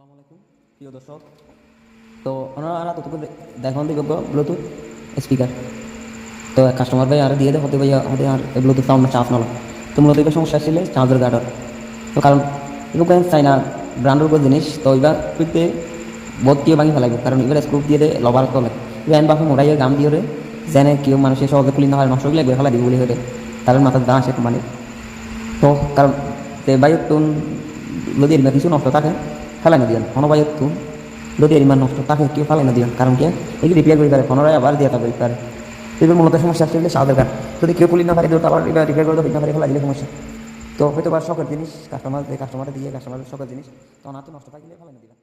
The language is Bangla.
আসসালামু আলাইকুম প্রিয় দর্শক। তো ওনারা ততক্ষণ দেখুন দেখব ব্লুটুথ স্পিকার। তো কাস্টমার ভাই আর দিয়ে দে হতে ভাই হতে আর ব্লুটুথ সাউন্ড চার্জ নলা। তো মূলত এবার সমস্যা আসলে চার্জার গার্ডর। তো কারণ এগুলো চাইনা ব্র্যান্ডের উপর জিনিস, তো এবার পেতে বোধ দিয়ে ভাঙি ফেলাইব, কারণ এবার স্ক্রুপ দিয়ে দে লবার তলে এন বাপে মোড়াইয়ে গাম দিয়ে যেন কেউ মানুষের সহজে খুলি না হয় নষ্ট হলে ফেলা দিব বলে হয়ে তাদের মাথার দাঁ আসে মানে। তো কারণ বাইক তুন যদি এরিমা কিছু নষ্ট থাকে ফেলাই না দিয়ান কোনো বাইক তুন যদি এরিমা নষ্ট থাকে কেউ ফেলাই না দিয়ান, কারণ কি এগুলি রিপেয়ার করে পারে পুনরায় আবার দিয়ে থাকবে পারে। এবার মূলত সমস্যা আসলে সাদের কারণ যদি কেউ খুলি না পারে আবার এবার রিপেয়ার করে না পারে ফেলা দিলে সমস্যা। তো হয়তো বা শখের জিনিস কাস্টমার দিয়ে কাস্টমারের শখের জিনিস তখন আর তো নষ্ট থাকলে ফেলাই না দিলাম।